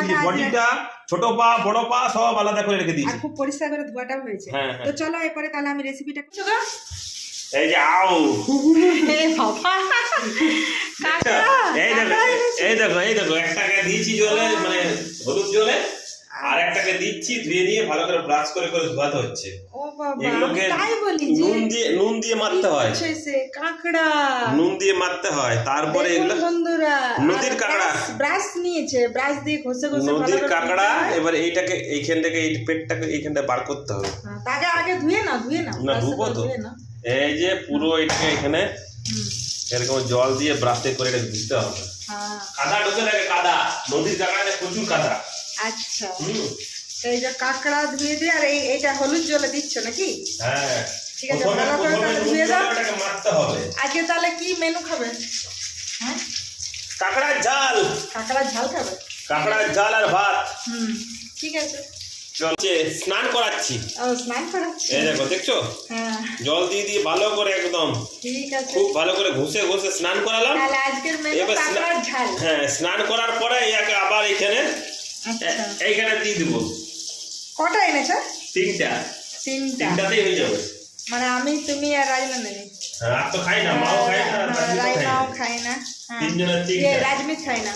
দিয়েছি, বডিটা ছোট পা বড় পা সব আলাদা করে রেখে দিয়েছি, আর খুব পরিষ্কার করে ধোয়াটাও হয়েছে। হ্যাঁ, তো চলো এরপরে তাহলে আমি রেসিপিটা এই যে আও কাকা এই দেখো একটাকে দিয়েছি জলে মানে হলুদ জলে, আর একটাকে দিচ্ছি ধুয়ে নিয়ে ভালো করে ব্রাশ করে করে ধোয়াতে হচ্ছে। ও বাবা এগুলোকে তাই বলি নুন দিয়ে মারতে হয়, কাঁকড়া নুন দিয়ে মারতে হয়, তারপরে এগুলো বন্ধুরা নদীর কাঁকড়া, ব্রাশ নিয়েছে, ব্রাশ দিয়ে ঘষে ঘষে নদীর কাঁকড়া। এবার এইটাকে এইখান থেকে এই পেটটাকে এইখানটা বার করতে হবে। তাকে আগে ধুয়ে না না ধুবো তো, এই যে পুরো এটাকে এখানে এরকম জল দিয়ে ব্রাশে করে এটা ধুতে হবে। কাদা ঢুকে থাকে, কাদা, নদীর কাঁকড়াতে প্রচুর কাদা। আচ্ছা এই যে কাঁকড়া ধুয়ে দিয়ে আর এইটা হলুদ জলে দিচ্ছ নাকি? হ্যাঁ ঠিক আছে, ভালো করে তাহলে ধুয়ে দাও। এটাকে মারতে হবে। আজকে তাহলে কি মেনু খাবে? হ্যাঁ কাঁকড়ার ঝাল। কাঁকড়ার ঝাল খাবে? কাঁকড়ার ঝাল আর ভাত। ঠিক আছে চলছে, স্নান করাচ্ছি। ও স্নান করাচ্ছি, এই দেখো দেখছো, হ্যাঁ জল দিয়ে দিয়ে ভালো করে একদম ঠিক আছে, খুব ভালো করে ঘষে ঘষে স্নান করালাম। তাহলে আজকের মেনু কাঁকড়ার ঝাল। হ্যাঁ স্নান করার পরে একে আবার এইখানে এইখানে দিয়ে দিব। কটা এনেছো? তিনটাতেই হয়ে যাবে। মানে আমি, তুমি আর রাজনন্দিনী? হ্যাঁ আর তো খাই না, মাও খাই না, রাজমাও খাই না, তিনজনের তিনটা, রাজমিত খাই না।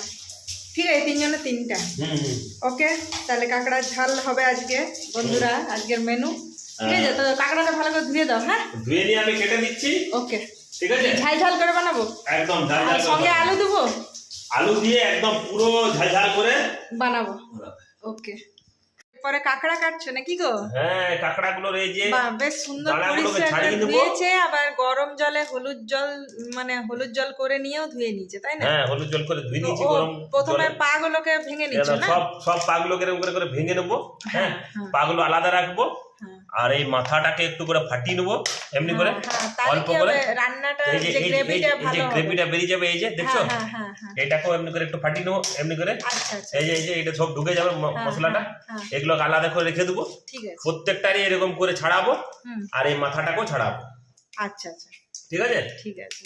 ঠিক আছে, তিনজনের তিনটা। ওকে, তাহলে কাঁকড়ার ঝাল হবে আজকে বন্ধুরা, আজকের মেনু। ঠিক আছে, তো কাঁকড়াটা ভালো করে ধুয়ে দাও। হ্যাঁ ধুয়ে নিয়ে আমি কেটে দিচ্ছি। ওকে ঠিক আছে, ঝাল ঝাল করে বানাবো একদম ঝাল ঝাল, সঙ্গে আলু দেবো, আলু দিয়ে একদম পুরো ঝাল ঝাল করে বানাবো। ওকে, পরে কাঁকড়া কাটছো নাকি গো? হ্যাঁ কাঁকড়া গুলোর এই যে বেশ সুন্দর পরিষ্কার ধুয়েছে, আবার গরম জলে হলুদ জল করে নিয়েও ধুয়ে নিয়েছে, তাই না? হ্যাঁ হলুদ জল করে ধুয়ে নিয়েছি গরম। প্রথমে পা গুলোকে ভেঙে নিচ্ছ না? সব পা গুলোকে এরকম করে ভেঙে নেবো। হ্যাঁ পা গুলো আলাদা রাখবো, আর এই মাথাটাকে একটু করে ফাটিয়ে নেবো এমনি করে অল্প করে। রান্নাটা এই যে গ্রেভিটা বেরিয়ে যাবে, এই যে দেখছো, এটাকেও এমনি করে একটু ফাটিয়ে নেবো এমনি করে। এই যে এটা সব ঢুকে যাবে মশলাটা, এগুলো আলাদা করে রেখে দেবো। ঠিক আছে, প্রত্যেকটারই এরকম করে ছাড়াবো, আর এই মাথাটাকেও ছাড়াবো। আচ্ছা আচ্ছা ঠিক আছে। ঠিক আছে।